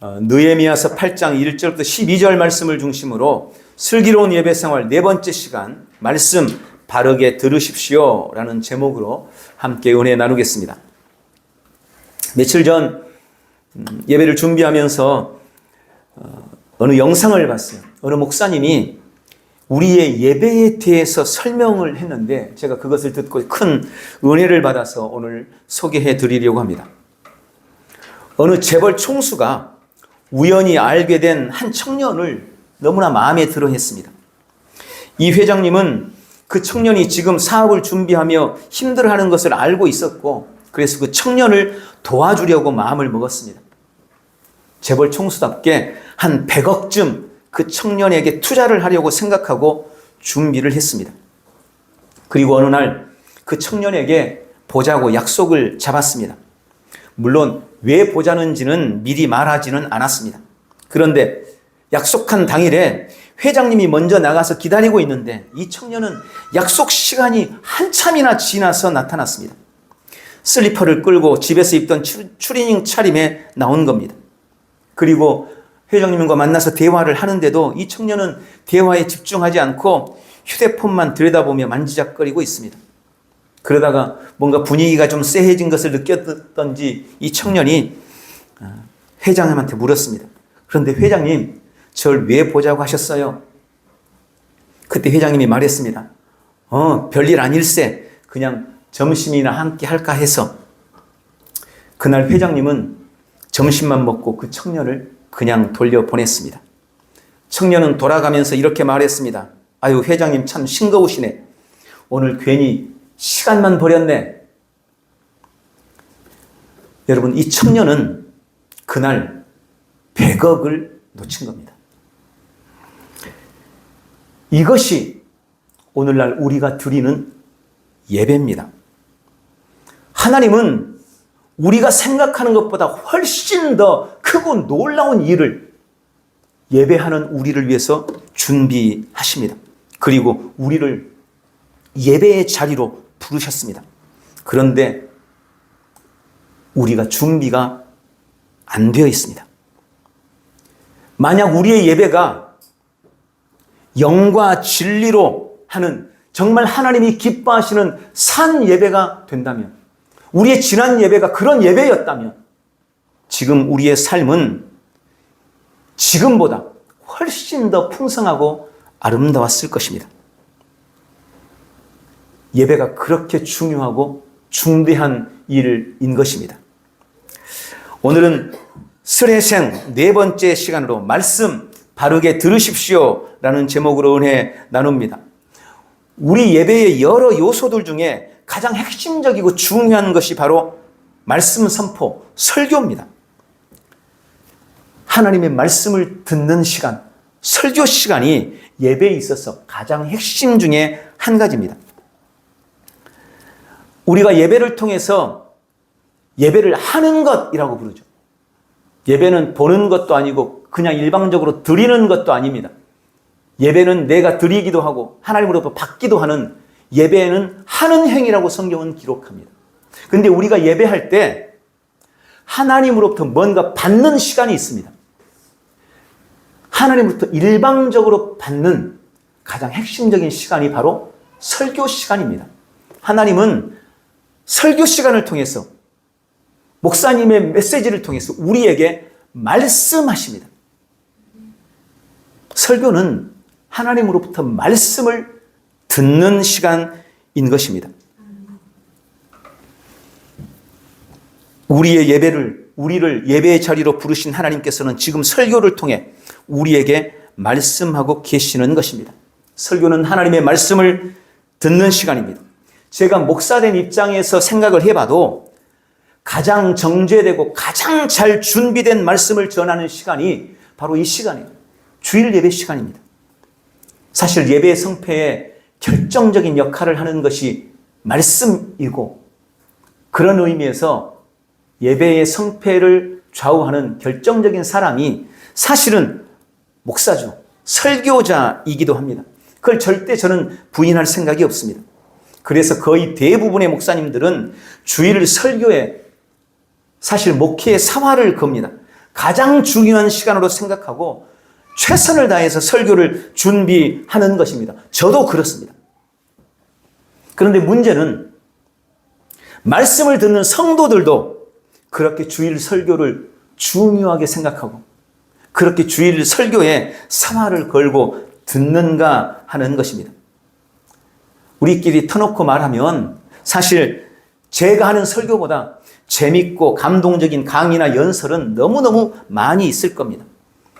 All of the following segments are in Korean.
느헤미야서 8장 1절부터 12절 말씀을 중심으로 슬기로운 예배 생활 네 번째 시간 말씀 바르게 들으십시오 라는 제목으로 함께 은혜 나누겠습니다. 며칠 전 예배를 준비하면서 어느 영상을 봤어요. 어느 목사님이 우리의 예배에 대해서 설명을 했는데 제가 그것을 듣고 큰 은혜를 받아서 오늘 소개해 드리려고 합니다. 어느 재벌 총수가 우연히 알게 된 한 청년을 너무나 마음에 들어 했습니다. 이 회장님은 그 청년이 지금 사업을 준비하며 힘들어하는 것을 알고 있었고 그래서 그 청년을 도와주려고 마음을 먹었습니다. 재벌 총수답게 한 100억쯤 그 청년에게 투자를 하려고 생각하고 준비를 했습니다. 그리고 어느 날 그 청년에게 보자고 약속을 잡았습니다. 물론 왜 보자는지는 미리 말하지는 않았습니다. 그런데 약속한 당일에 회장님이 먼저 나가서 기다리고 있는데 이 청년은 약속 시간이 한참이나 지나서 나타났습니다. 슬리퍼를 끌고 집에서 입던 추리닝 차림에 나온 겁니다. 그리고 회장님과 만나서 대화를 하는데도 이 청년은 대화에 집중하지 않고 휴대폰만 들여다보며 만지작거리고 있습니다. 그러다가 뭔가 분위기가 좀 쎄해진 것을 느꼈던지 이 청년이 회장님한테 물었습니다. 그런데 회장님, 저를 왜 보자고 하셨어요? 그때 회장님이 말했습니다. 별일 아닐세. 그냥 점심이나 함께 할까 해서. 그날 회장님은 점심만 먹고 그 청년을 그냥 돌려보냈습니다. 청년은 돌아가면서 이렇게 말했습니다. 아유, 회장님 참 싱거우시네. 오늘 괜히 시간만 버렸네. 여러분, 이 청년은 그날 100억을 놓친 겁니다. 이것이 오늘날 우리가 드리는 예배입니다. 하나님은 우리가 생각하는 것보다 훨씬 더 크고 놀라운 일을 예배하는 우리를 위해서 준비하십니다. 그리고 우리를 예배의 자리로 부르셨습니다. 그런데 우리가 준비가 안 되어 있습니다. 만약 우리의 예배가 영과 진리로 하는 정말 하나님이 기뻐하시는 산 예배가 된다면, 우리의 지난 예배가 그런 예배였다면 지금 우리의 삶은 지금보다 훨씬 더 풍성하고 아름다웠을 것입니다. 예배가 그렇게 중요하고 중대한 일인 것입니다. 오늘은 설혜생 네 번째 시간으로 말씀 바르게 들으십시오 라는 제목으로 은혜 나눕니다. 우리 예배의 여러 요소들 중에 가장 핵심적이고 중요한 것이 바로 말씀 선포, 설교입니다. 하나님의 말씀을 듣는 시간, 설교 시간이 예배에 있어서 가장 핵심 중에 한 가지입니다. 우리가 예배를 통해서 예배를 하는 것이라고 부르죠. 예배는 보는 것도 아니고 그냥 일방적으로 드리는 것도 아닙니다. 예배는 내가 드리기도 하고 하나님으로부터 받기도 하는, 예배는 하는 행위라고 성경은 기록합니다. 그런데 우리가 예배할 때 하나님으로부터 뭔가 받는 시간이 있습니다. 하나님으로부터 일방적으로 받는 가장 핵심적인 시간이 바로 설교 시간입니다. 하나님은 설교 시간을 통해서, 목사님의 메시지를 통해서 우리에게 말씀하십니다. 설교는 하나님으로부터 말씀을 듣는 시간인 것입니다. 우리를 예배의 자리로 부르신 하나님께서는 지금 설교를 통해 우리에게 말씀하고 계시는 것입니다. 설교는 하나님의 말씀을 듣는 시간입니다. 제가 목사된 입장에서 생각을 해봐도 가장 정죄되고 가장 잘 준비된 말씀을 전하는 시간이 바로 이 시간이에요. 주일 예배 시간입니다. 사실 예배의 성패에 결정적인 역할을 하는 것이 말씀이고, 그런 의미에서 예배의 성패를 좌우하는 결정적인 사람이 사실은 목사죠. 설교자이기도 합니다. 그걸 절대 저는 부인할 생각이 없습니다. 그래서 거의 대부분의 목사님들은 주일 설교에 사실 목회의 사활을 겁니다. 가장 중요한 시간으로 생각하고 최선을 다해서 설교를 준비하는 것입니다. 저도 그렇습니다. 그런데 문제는 말씀을 듣는 성도들도 그렇게 주일 설교를 중요하게 생각하고 그렇게 주일 설교에 사활을 걸고 듣는가 하는 것입니다. 우리끼리 터놓고 말하면 사실 제가 하는 설교보다 재밌고 감동적인 강의나 연설은 너무너무 많이 있을 겁니다.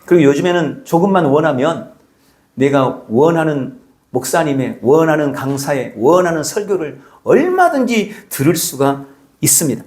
그리고 요즘에는 조금만 원하면 내가 원하는 목사님의 원하는 강사의 원하는 설교를 얼마든지 들을 수가 있습니다.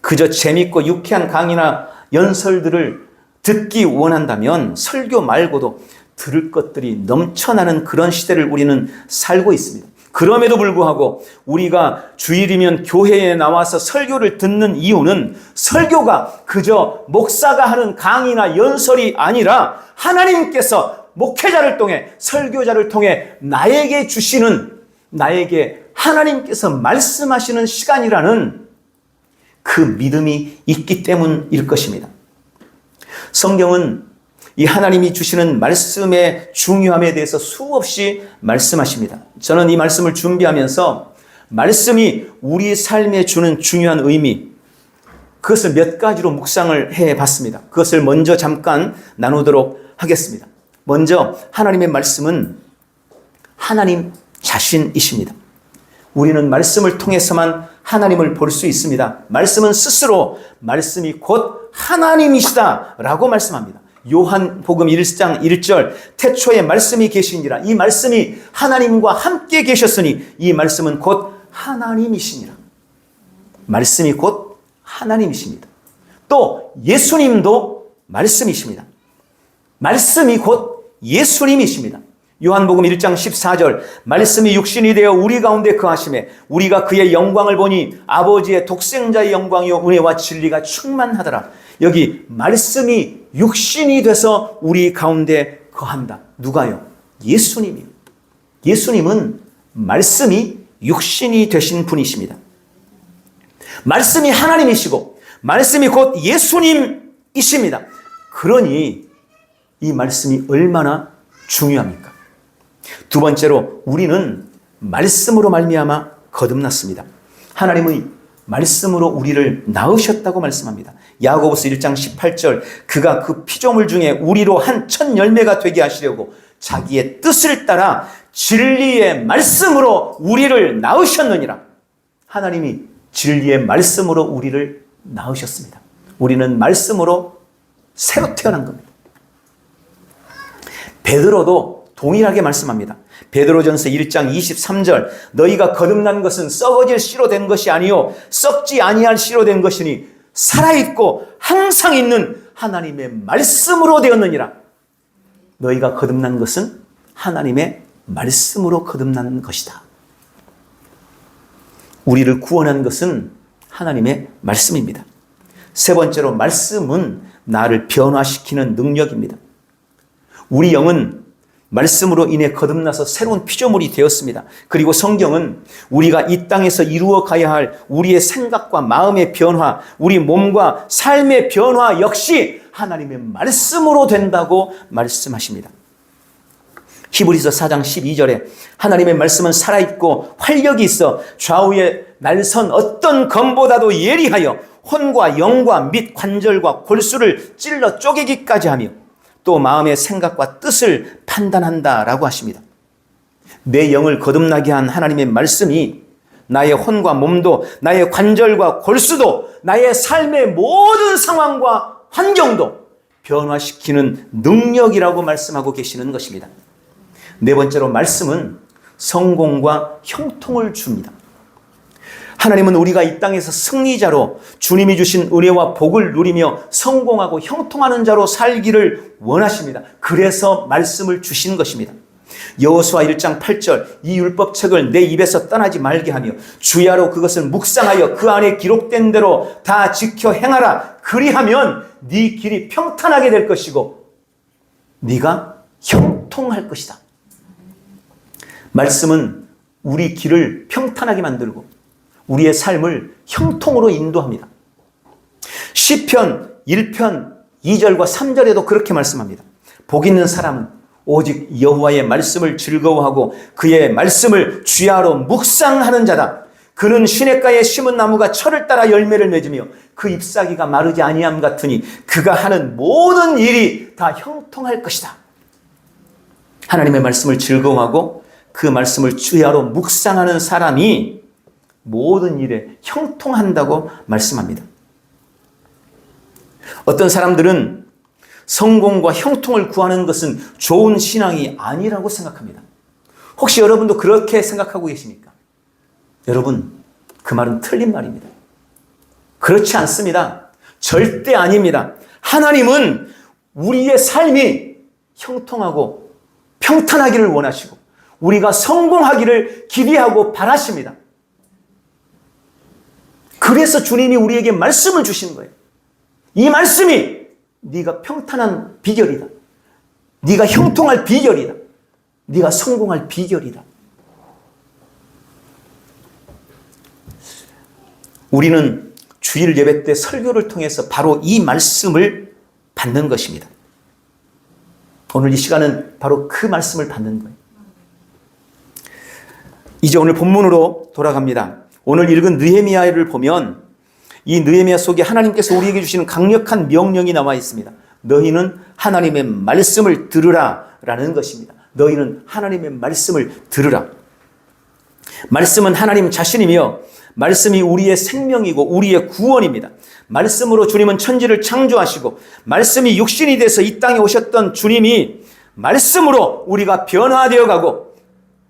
그저 재밌고 유쾌한 강의나 연설들을 듣기 원한다면 설교 말고도 들을 것들이 넘쳐나는 그런 시대를 우리는 살고 있습니다. 그럼에도 불구하고 우리가 주일이면 교회에 나와서 설교를 듣는 이유는 설교가 그저 목사가 하는 강의나 연설이 아니라 하나님께서 목회자를 통해 설교자를 통해 나에게 주시는 나에게 하나님께서 말씀하시는 시간이라는 그 믿음이 있기 때문일 것입니다. 성경은 이 하나님이 주시는 말씀의 중요함에 대해서 수없이 말씀하십니다. 저는 이 말씀을 준비하면서 말씀이 우리 삶에 주는 중요한 의미, 그것을 몇 가지로 묵상을 해봤습니다. 그것을 먼저 잠깐 나누도록 하겠습니다. 먼저 하나님의 말씀은 하나님 자신이십니다. 우리는 말씀을 통해서만 하나님을 볼 수 있습니다. 말씀은 스스로 말씀이 곧 하나님이시다라고 말씀합니다. 요한복음 1장 1절 태초에 말씀이 계시니라. 이 말씀이 하나님과 함께 계셨으니 이 말씀은 곧 하나님이시니라. 말씀이 곧 하나님이십니다. 또 예수님도 말씀이십니다. 말씀이 곧 예수님이십니다. 요한복음 1장 14절 말씀이 육신이 되어 우리 가운데 거하심에 우리가 그의 영광을 보니 아버지의 독생자의 영광이요 은혜와 진리가 충만하더라. 여기 말씀이 육신이 돼서 우리 가운데 거한다. 누가요? 예수님이요. 예수님은 말씀이 육신이 되신 분이십니다. 말씀이 하나님이시고 말씀이 곧 예수님이십니다. 그러니 이 말씀이 얼마나 중요합니까? 두 번째로 우리는 말씀으로 말미암아 거듭났습니다. 하나님의 말씀으로 우리를 낳으셨다고 말씀합니다. 야고보서 1장 18절 그가 그 피조물 중에 우리로 한 첫 열매가 되게 하시려고 자기의 뜻을 따라 진리의 말씀으로 우리를 낳으셨느니라. 하나님이 진리의 말씀으로 우리를 낳으셨습니다. 우리는 말씀으로 새로 태어난 겁니다. 베드로도 동일하게 말씀합니다. 베드로전서 1장 23절 너희가 거듭난 것은 썩어질 씨로 된 것이 아니요 썩지 아니할 씨로 된 것이니 살아있고 항상 있는 하나님의 말씀으로 되었느니라. 너희가 거듭난 것은 하나님의 말씀으로 거듭난 것이다. 우리를 구원한 것은 하나님의 말씀입니다. 세 번째로 말씀은 나를 변화시키는 능력입니다. 우리 영은 말씀으로 인해 거듭나서 새로운 피조물이 되었습니다. 그리고 성경은 우리가 이 땅에서 이루어 가야 할 우리의 생각과 마음의 변화, 우리 몸과 삶의 변화 역시 하나님의 말씀으로 된다고 말씀하십니다. 히브리서 4장 12절에 하나님의 말씀은 살아있고 활력이 있어 좌우에 날선 어떤 검보다도 예리하여 혼과 영과 및 관절과 골수를 찔러 쪼개기까지 하며 또 마음의 생각과 뜻을 판단한다라고 하십니다. 내 영을 거듭나게 한 하나님의 말씀이 나의 혼과 몸도 나의 관절과 골수도 나의 삶의 모든 상황과 환경도 변화시키는 능력이라고 말씀하고 계시는 것입니다. 네 번째로 말씀은 성공과 형통을 줍니다. 하나님은 우리가 이 땅에서 승리자로 주님이 주신 은혜와 복을 누리며 성공하고 형통하는 자로 살기를 원하십니다. 그래서 말씀을 주신 것입니다. 여호수아 1장 8절 이 율법책을 내 입에서 떠나지 말게 하며 주야로 그것을 묵상하여 그 안에 기록된 대로 다 지켜 행하라. 그리하면 네 길이 평탄하게 될 것이고 네가 형통할 것이다. 말씀은 우리 길을 평탄하게 만들고 우리의 삶을 형통으로 인도합니다. 시편 1편 2절과 3절에도 그렇게 말씀합니다. 복 있는 사람은 오직 여호와의 말씀을 즐거워하고 그의 말씀을 주야로 묵상하는 자다. 그는 시냇가에 심은 나무가 철을 따라 열매를 맺으며 그 잎사귀가 마르지 아니함 같으니 그가 하는 모든 일이 다 형통할 것이다. 하나님의 말씀을 즐거워하고 그 말씀을 주야로 묵상하는 사람이 모든 일에 형통한다고 말씀합니다. 어떤 사람들은 성공과 형통을 구하는 것은 좋은 신앙이 아니라고 생각합니다. 혹시 여러분도 그렇게 생각하고 계십니까? 여러분, 그 말은 틀린 말입니다. 그렇지 않습니다. 절대 아닙니다. 하나님은 우리의 삶이 형통하고 평탄하기를 원하시고 우리가 성공하기를 기대하고 바라십니다. 그래서 주님이 우리에게 말씀을 주신 거예요. 이 말씀이 네가 평탄한 비결이다. 네가 형통할 비결이다. 네가 성공할 비결이다. 우리는 주일 예배 때 설교를 통해서 바로 이 말씀을 받는 것입니다. 오늘 이 시간은 바로 그 말씀을 받는 거예요. 이제 오늘 본문으로 돌아갑니다. 오늘 읽은 느헤미야를 보면 이 느헤미야 속에 하나님께서 우리에게 주시는 강력한 명령이 나와 있습니다. 너희는 하나님의 말씀을 들으라 라는 것입니다. 너희는 하나님의 말씀을 들으라. 말씀은 하나님 자신이며 말씀이 우리의 생명이고 우리의 구원입니다. 말씀으로 주님은 천지를 창조하시고 말씀이 육신이 돼서 이 땅에 오셨던 주님이 말씀으로 우리가 변화되어 가고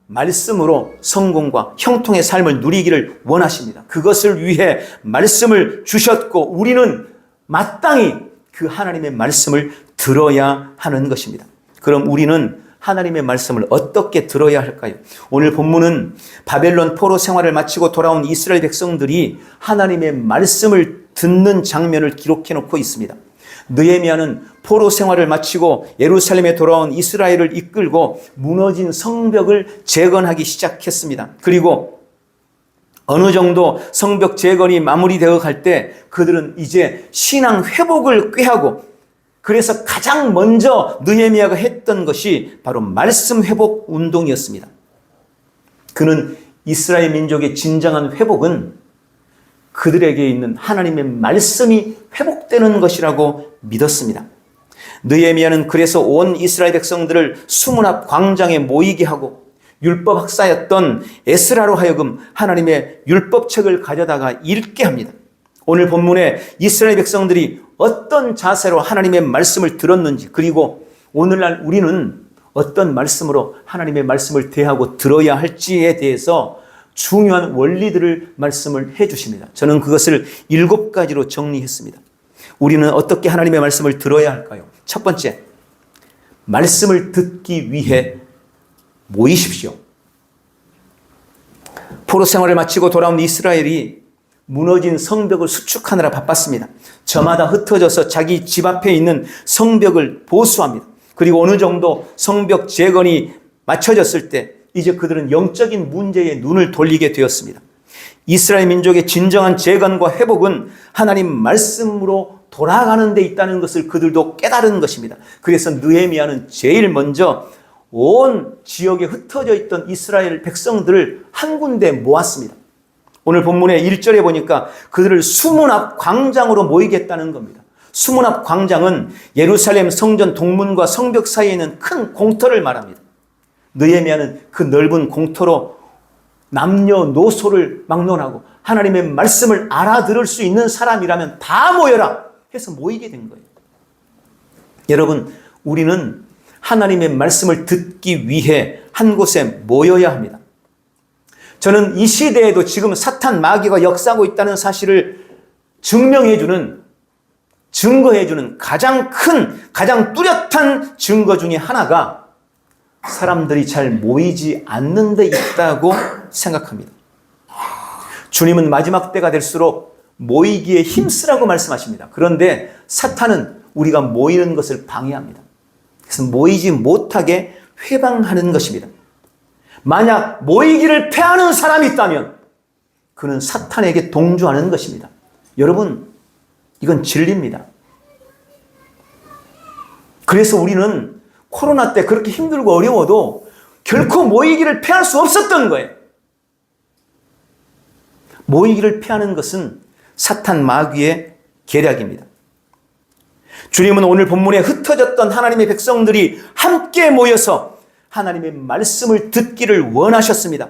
말씀으로 성공과 형통의 삶을 누리기를 원하십니다. 그것을 위해 말씀을 주셨고 우리는 마땅히 그 하나님의 말씀을 들어야 하는 것입니다. 그럼 우리는 하나님의 말씀을 어떻게 들어야 할까요? 오늘 본문은 바벨론 포로 생활을 마치고 돌아온 이스라엘 백성들이 하나님의 말씀을 듣는 장면을 기록해 놓고 있습니다. 느헤미야는 포로 생활을 마치고 예루살렘에 돌아온 이스라엘을 이끌고 무너진 성벽을 재건하기 시작했습니다. 그리고 어느 정도 성벽 재건이 마무리되어 갈 때 그들은 이제 신앙 회복을 꾀하고 그래서 가장 먼저 느헤미야가 했던 것이 바로 말씀 회복 운동이었습니다. 그는 이스라엘 민족의 진정한 회복은 그들에게 있는 하나님의 말씀이 회복되는 것이라고 믿었습니다. 느헤미야는 그래서 온 이스라엘 백성들을 수문 앞 광장에 모이게 하고 율법 학사였던 에스라로 하여금 하나님의 율법책을 가져다가 읽게 합니다. 오늘 본문에 이스라엘 백성들이 어떤 자세로 하나님의 말씀을 들었는지 그리고 오늘날 우리는 어떤 말씀으로 하나님의 말씀을 대하고 들어야 할지에 대해서 중요한 원리들을 말씀을 해 주십니다. 저는 그것을 7가지로 정리했습니다. 우리는 어떻게 하나님의 말씀을 들어야 할까요? 첫 번째, 말씀을 듣기 위해 모이십시오. 포로 생활을 마치고 돌아온 이스라엘이 무너진 성벽을 수축하느라 바빴습니다. 저마다 흩어져서 자기 집 앞에 있는 성벽을 보수합니다. 그리고 어느 정도 성벽 재건이 맞춰졌을 때 이제 그들은 영적인 문제에 눈을 돌리게 되었습니다. 이스라엘 민족의 진정한 재건과 회복은 하나님 말씀으로 돌아가는 데 있다는 것을 그들도 깨달은 것입니다. 그래서 느헤미야는 제일 먼저 온 지역에 흩어져 있던 이스라엘 백성들을 한 군데 모았습니다. 오늘 본문의 1절에 보니까 그들을 수문 앞 광장으로 모이겠다는 겁니다. 수문 앞 광장은 예루살렘 성전 동문과 성벽 사이에 있는 큰 공터를 말합니다. 느헤미야는 그 넓은 공터로 남녀노소를 막론하고 하나님의 말씀을 알아들을 수 있는 사람이라면 다 모여라 해서 모이게 된 거예요. 여러분, 우리는 하나님의 말씀을 듣기 위해 한 곳에 모여야 합니다. 저는 이 시대에도 지금 사탄 마귀가 역사하고 있다는 사실을 증거해주는 가장 큰, 가장 뚜렷한 증거 중에 하나가 사람들이 잘 모이지 않는 데 있다고 생각합니다. 주님은 마지막 때가 될수록 모이기에 힘쓰라고 말씀하십니다. 그런데 사탄은 우리가 모이는 것을 방해합니다. 그래서 모이지 못하게 회방하는 것입니다. 만약 모이기를 패하는 사람이 있다면 그는 사탄에게 동조하는 것입니다. 여러분, 이건 진리입니다. 그래서 우리는 코로나 때 그렇게 힘들고 어려워도 결코 모이기를 피할 수 없었던 거예요. 모이기를 피하는 것은 사탄 마귀의 계략입니다. 주님은 오늘 본문에 흩어졌던 하나님의 백성들이 함께 모여서 하나님의 말씀을 듣기를 원하셨습니다.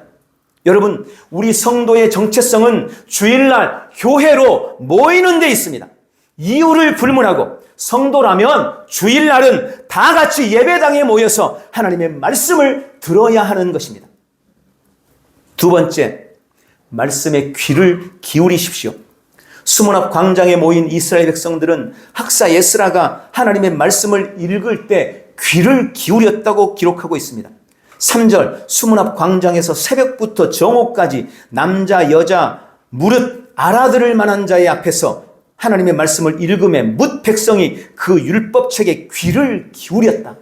여러분, 우리 성도의 정체성은 주일날 교회로 모이는 데 있습니다. 이유를 불문하고 성도라면 주일날은 다 같이 예배당에 모여서 하나님의 말씀을 들어야 하는 것입니다. 두 번째, 말씀에 귀를 기울이십시오. 수문 앞 광장에 모인 이스라엘 백성들은 학사 에스라가 하나님의 말씀을 읽을 때 귀를 기울였다고 기록하고 있습니다. 3절, 수문 앞 광장에서 새벽부터 정오까지 남자 여자 무릇 알아들을 만한 자의 앞에서 하나님의 말씀을 읽음에 뭇 백성이 그 율법책에 귀를 기울였다.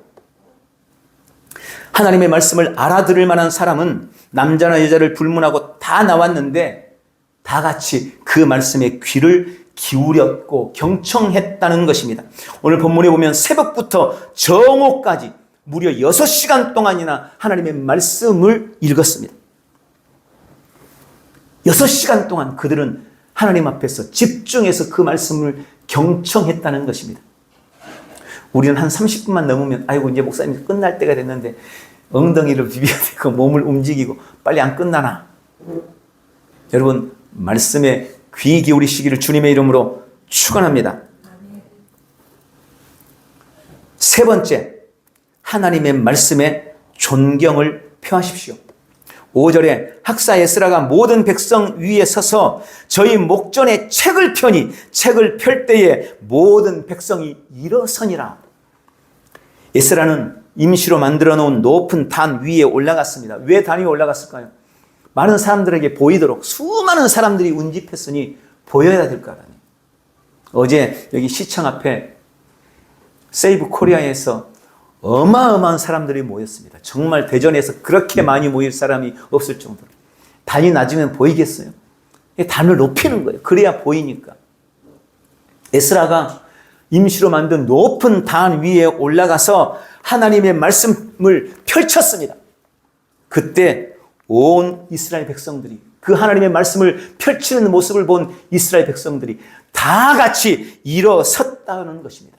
하나님의 말씀을 알아들을 만한 사람은 남자나 여자를 불문하고 다 나왔는데 다 같이 그 말씀에 귀를 기울였고 경청했다는 것입니다. 오늘 본문에 보면 새벽부터 정오까지 무려 6시간 동안이나 하나님의 말씀을 읽었습니다. 6시간 동안 그들은 하나님 앞에서 집중해서 그 말씀을 경청했다는 것입니다. 우리는 한 30분만 넘으면 아이고 이제 목사님 끝날 때가 됐는데 엉덩이를 비벼야 되고 몸을 움직이고 빨리 안 끝나나. 여러분, 말씀에 귀 기울이시기를 주님의 이름으로 축원합니다. 세 번째, 하나님의 말씀에 존경을 표하십시오. 5절에 학사 에스라가 모든 백성 위에 서서 저희 목전에 책을 펴니 책을 펼 때에 모든 백성이 일어서니라. 에스라는 임시로 만들어 놓은 높은 단 위에 올라갔습니다. 왜 단 위에 올라갔을까요? 많은 사람들에게 보이도록 수많은 사람들이 운집했으니 보여야 될 거 아니에요. 어제 여기 시청 앞에 세이브 코리아에서 어마어마한 사람들이 모였습니다. 정말 대전에서 그렇게 많이 모일 사람이 없을 정도로. 단이 낮으면 보이겠어요? 단을 높이는 거예요. 그래야 보이니까. 에스라가 임시로 만든 높은 단 위에 올라가서 하나님의 말씀을 펼쳤습니다. 그때 온 이스라엘 백성들이 그 하나님의 말씀을 펼치는 모습을 본 이스라엘 백성들이 다 같이 일어섰다는 것입니다.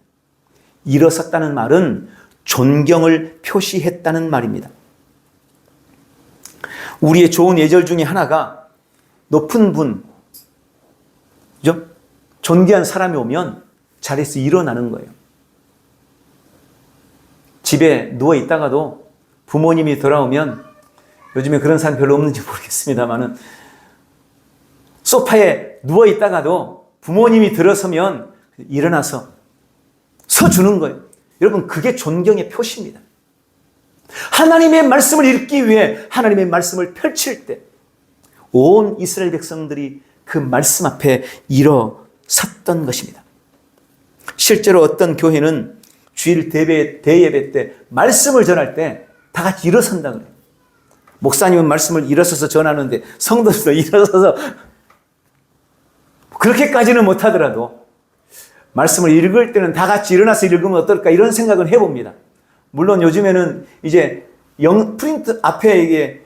일어섰다는 말은 존경을 표시했다는 말입니다. 우리의 좋은 예절 중에 하나가 높은 분, 그죠? 존귀한 사람이 오면 자리에서 일어나는 거예요. 집에 누워 있다가도 부모님이 돌아오면, 요즘에 그런 사람 별로 없는지 모르겠습니다만은 소파에 누워 있다가도 부모님이 들어서면 일어나서 서주는 거예요. 여러분, 그게 존경의 표시입니다. 하나님의 말씀을 읽기 위해 하나님의 말씀을 펼칠 때 온 이스라엘 백성들이 그 말씀 앞에 일어섰던 것입니다. 실제로 어떤 교회는 주일 대예배 때 말씀을 전할 때 다 같이 일어선다 그래요. 목사님은 말씀을 일어서서 전하는데 성도들도 일어서서 그렇게까지는 못하더라도 말씀을 읽을 때는 다 같이 일어나서 읽으면 어떨까 이런 생각은 해봅니다. 물론 요즘에는 이제 프린트 앞에 이게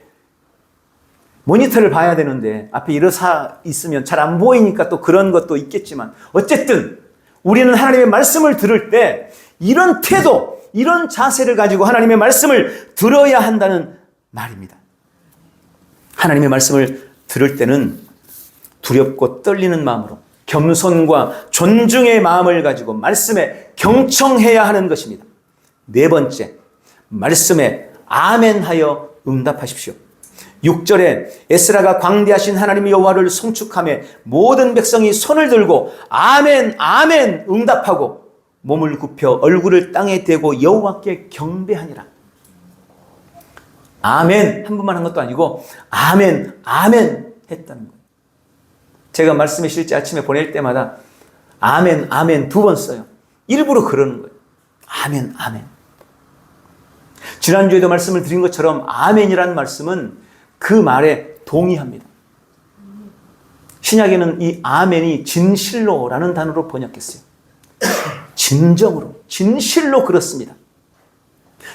모니터를 봐야 되는데 앞에 일어서 있으면 잘 안 보이니까 또 그런 것도 있겠지만 어쨌든 우리는 하나님의 말씀을 들을 때 이런 태도, 이런 자세를 가지고 하나님의 말씀을 들어야 한다는 말입니다. 하나님의 말씀을 들을 때는 두렵고 떨리는 마음으로 겸손과 존중의 마음을 가지고 말씀에 경청해야 하는 것입니다. 네 번째, 말씀에 아멘하여 응답하십시오. 6절에 에스라가 광대하신 하나님 여호와를 송축하며 모든 백성이 손을 들고 아멘 아멘 응답하고 몸을 굽혀 얼굴을 땅에 대고 여호와께 경배하니라. 아멘 한 번만 한 것도 아니고 아멘 아멘 했다는 거예요. 제가 말씀에 실제 아침에 보낼 때마다 아멘 아멘 2번 써요. 일부러 그러는 거예요. 아멘 아멘. 지난주에도 말씀을 드린 것처럼 아멘이라는 말씀은 그 말에 동의합니다. 신약에는 이 아멘이 진실로라는 단어로 번역했어요. 진정으로, 진실로 그렇습니다.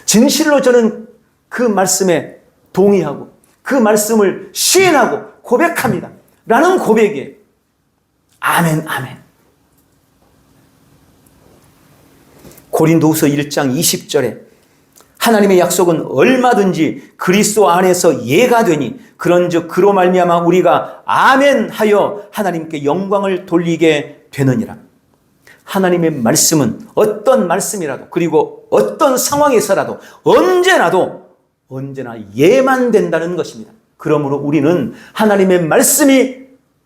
진실로 저는 그 말씀에 동의하고 그 말씀을 시인하고 고백합니다. 라는 고백이에요. 아멘, 아멘. 고린도후서 1장 20절에 하나님의 약속은 얼마든지 그리스도 안에서 예가 되니 그런즉 그로 말미암아 우리가 아멘하여 하나님께 영광을 돌리게 되느니라. 하나님의 말씀은 어떤 말씀이라도 그리고 어떤 상황에서라도 언제나 예만 된다는 것입니다. 그러므로 우리는 하나님의 말씀이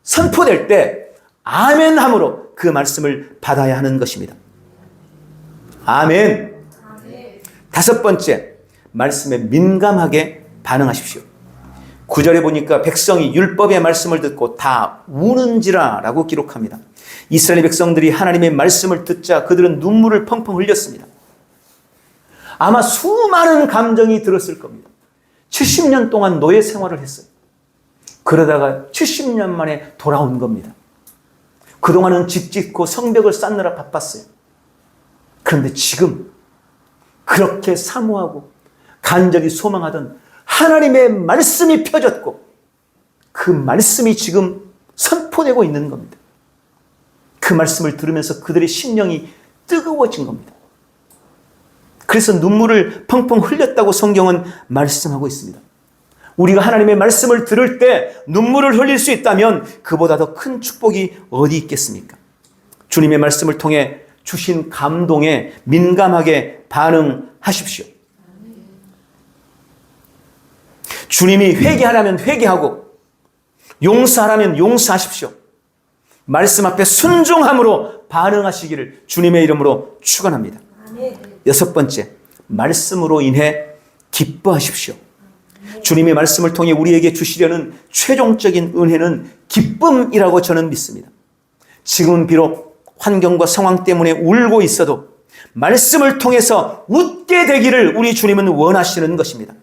선포될 때 아멘함으로 그 말씀을 받아야 하는 것입니다. 아멘. 다섯 번째, 말씀에 민감하게 반응하십시오. 9절에 보니까 백성이 율법의 말씀을 듣고 다 우는지라 라고 기록합니다. 이스라엘 백성들이 하나님의 말씀을 듣자 그들은 눈물을 펑펑 흘렸습니다. 아마 수많은 감정이 들었을 겁니다. 70년 동안 노예 생활을 했어요. 그러다가 70년 만에 돌아온 겁니다. 그동안은 집 짓고 성벽을 쌓느라 바빴어요. 그런데 지금 그렇게 사모하고 간절히 소망하던 하나님의 말씀이 펴졌고 그 말씀이 지금 선포되고 있는 겁니다. 그 말씀을 들으면서 그들의 심령이 뜨거워진 겁니다. 그래서 눈물을 펑펑 흘렸다고 성경은 말씀하고 있습니다. 우리가 하나님의 말씀을 들을 때 눈물을 흘릴 수 있다면 그보다 더 큰 축복이 어디 있겠습니까? 주님의 말씀을 통해 주신 감동에 민감하게 반응하십시오. 주님이 회개하라면 회개하고 용서하라면 용서하십시오. 말씀 앞에 순종함으로 반응하시기를 주님의 이름으로 축원합니다. 여섯 번째, 말씀으로 인해 기뻐하십시오. 주님의 말씀을 통해 우리에게 주시려는 최종적인 은혜는 기쁨이라고 저는 믿습니다. 지금은 비록 환경과 상황 때문에 울고 있어도 말씀을 통해서 웃게 되기를 우리 주님은 원하시는 것입니다.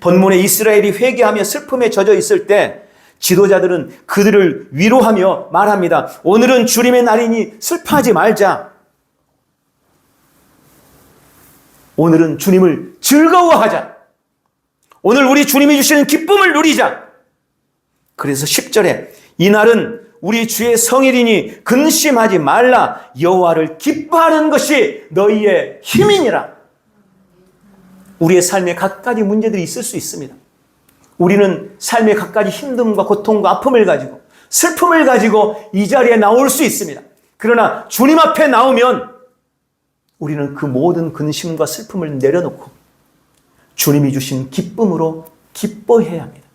본문에 이스라엘이 회개하며 슬픔에 젖어 있을 때 지도자들은 그들을 위로하며 말합니다. 오늘은 주님의 날이니 슬퍼하지 말자. 오늘은 주님을 즐거워하자. 오늘 우리 주님이 주시는 기쁨을 누리자. 그래서 10절에 이날은 우리 주의 성일이니 근심하지 말라. 여호와를 기뻐하는 것이 너희의 힘이니라. 우리의 삶에 갖가지 문제들이 있을 수 있습니다. 우리는 삶의 갖가지 힘듦과 고통과 아픔을 가지고 슬픔을 가지고 이 자리에 나올 수 있습니다. 그러나 주님 앞에 나오면 우리는 그 모든 근심과 슬픔을 내려놓고 주님이 주신 기쁨으로 기뻐해야 합니다.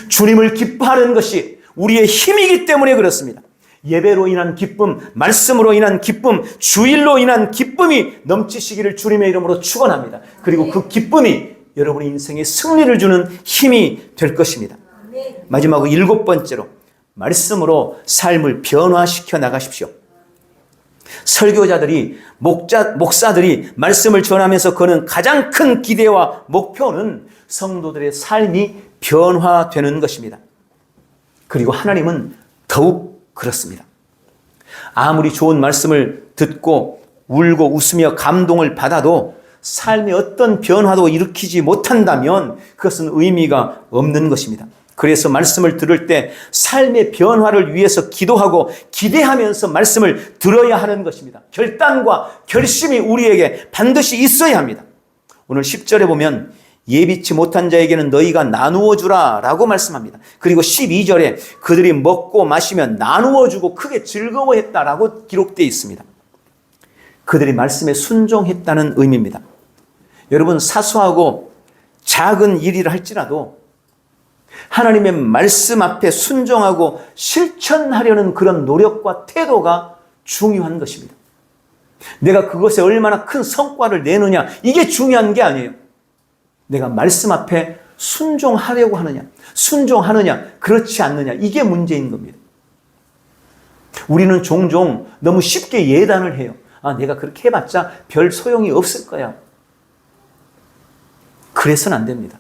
주님을 기뻐하는 것이 우리의 힘이기 때문에 그렇습니다. 예배로 인한 기쁨, 말씀으로 인한 기쁨, 주일로 인한 기쁨이 넘치시기를 주님의 이름으로 축원합니다. 그리고 그 기쁨이 여러분의 인생에 승리를 주는 힘이 될 것입니다. 마지막으로 일곱 번째로 말씀으로 삶을 변화시켜 나가십시오. 설교자들이 목사들이 말씀을 전하면서 거는 가장 큰 기대와 목표는 성도들의 삶이 변화되는 것입니다. 그리고 하나님은 더욱 그렇습니다. 아무리 좋은 말씀을 듣고 울고 웃으며 감동을 받아도 삶에 어떤 변화도 일으키지 못한다면 그것은 의미가 없는 것입니다. 그래서 말씀을 들을 때 삶의 변화를 위해서 기도하고 기대하면서 말씀을 들어야 하는 것입니다. 결단과 결심이 우리에게 반드시 있어야 합니다. 오늘 10절에 보면 예비치 못한 자에게는 너희가 나누어 주라 라고 말씀합니다. 그리고 12절에 그들이 먹고 마시며 나누어 주고 크게 즐거워했다라고 기록되어 있습니다. 그들이 말씀에 순종했다는 의미입니다. 여러분, 사소하고 작은 일이라 할지라도 하나님의 말씀 앞에 순종하고 실천하려는 그런 노력과 태도가 중요한 것입니다. 내가 그것에 얼마나 큰 성과를 내느냐, 이게 중요한 게 아니에요. 내가 말씀 앞에 순종하려고 하느냐, 순종하느냐, 그렇지 않느냐, 이게 문제인 겁니다. 우리는 종종 너무 쉽게 예단을 해요. 내가 그렇게 해봤자 별 소용이 없을 거야. 그래서는 안 됩니다.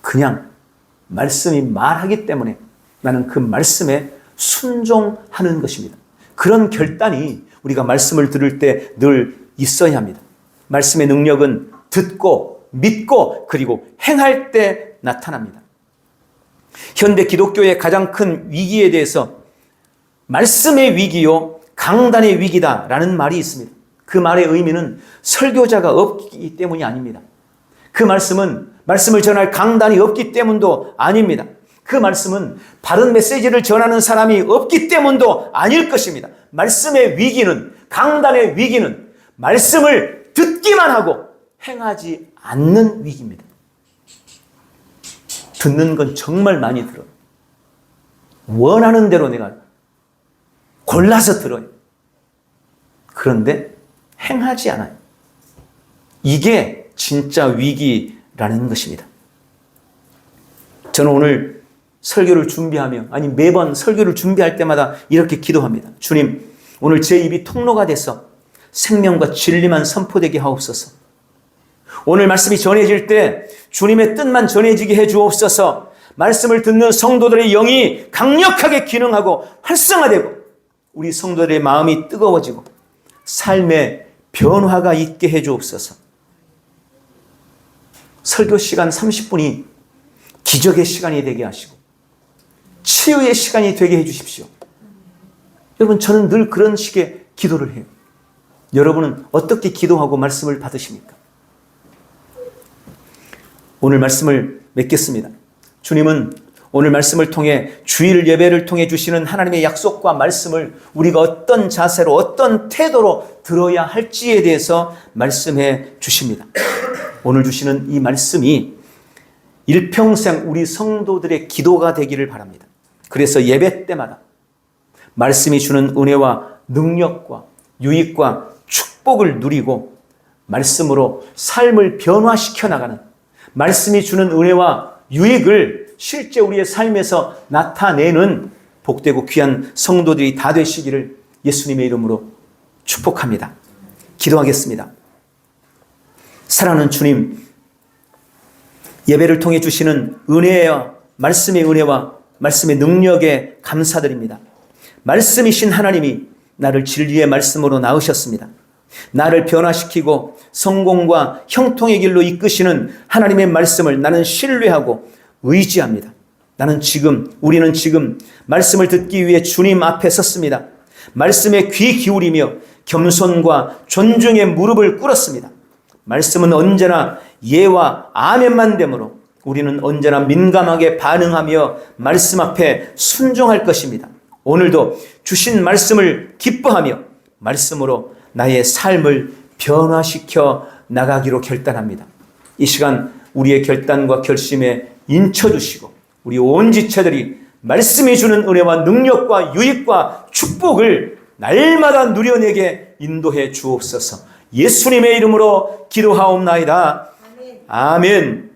그냥 말씀이 말하기 때문에 나는 그 말씀에 순종하는 것입니다. 그 그런 결단이 우리가 말씀을 들을 때 늘 있어야 합니다. 말씀의 능력은 듣고 믿고 그리고 행할 때 나타납니다. 현대 기독교의 가장 큰 위기에 대해서 말씀의 위기요 강단의 위기다라는 말이 있습니다. 그 말의 의미는 설교자가 없기 때문이 아닙니다. 그 말씀을 전할 강단이 없기 때문도 아닙니다. 그 말씀은 바른 메시지를 전하는 사람이 없기 때문도 아닐 것입니다. 말씀의 위기는, 강단의 위기는 말씀을 듣기만 하고 행하지 않는 위기입니다. 듣는 건 정말 많이 들어요. 원하는 대로 내가 골라서 들어요. 그런데 행하지 않아요. 이게 진짜 위기라는 것입니다. 저는 오늘 설교를 준비하며, 아니 매번 설교를 준비할 때마다 이렇게 기도합니다. 주님, 오늘 제 입이 통로가 돼서 생명과 진리만 선포되게 하옵소서. 오늘 말씀이 전해질 때 주님의 뜻만 전해지게 해 주옵소서. 말씀을 듣는 성도들의 영이 강력하게 기능하고 활성화되고 우리 성도들의 마음이 뜨거워지고 삶의 변화가 있게 해 주옵소서. 설교 시간 30분이 기적의 시간이 되게 하시고 치유의 시간이 되게 해 주십시오. 여러분, 저는 늘 그런 식의 기도를 해요. 여러분은 어떻게 기도하고 말씀을 받으십니까? 오늘 말씀을 맺겠습니다. 주님은 오늘 말씀을 통해 주일 예배를 통해 주시는 하나님의 약속과 말씀을 우리가 어떤 자세로 어떤 태도로 들어야 할지에 대해서 말씀해 주십니다. 오늘 주시는 이 말씀이 일평생 우리 성도들의 기도가 되기를 바랍니다. 그래서 예배 때마다 말씀이 주는 은혜와 능력과 유익과 축복을 누리고 말씀으로 삶을 변화시켜 나가는, 말씀이 주는 은혜와 유익을 실제 우리의 삶에서 나타내는 복되고 귀한 성도들이 다 되시기를 예수님의 이름으로 축복합니다. 기도하겠습니다. 사랑하는 주님, 예배를 통해 주시는 은혜와 말씀의 은혜와 말씀의 능력에 감사드립니다. 말씀이신 하나님이 나를 진리의 말씀으로 낳으셨습니다. 나를 변화시키고 성공과 형통의 길로 이끄시는 하나님의 말씀을 나는 신뢰하고 의지합니다. 우리는 지금 말씀을 듣기 위해 주님 앞에 섰습니다. 말씀에 귀 기울이며 겸손과 존중의 무릎을 꿇었습니다. 말씀은 언제나 예와 아멘만 되므로 우리는 언제나 민감하게 반응하며 말씀 앞에 순종할 것입니다. 오늘도 주신 말씀을 기뻐하며 말씀으로 나의 삶을 변화시켜 나가기로 결단합니다. 이 시간 우리의 결단과 결심에 인쳐주시고 우리 온 지체들이 말씀이 주는 은혜와 능력과 유익과 축복을 날마다 누려내게 인도해 주옵소서. 예수님의 이름으로 기도하옵나이다. 아멘.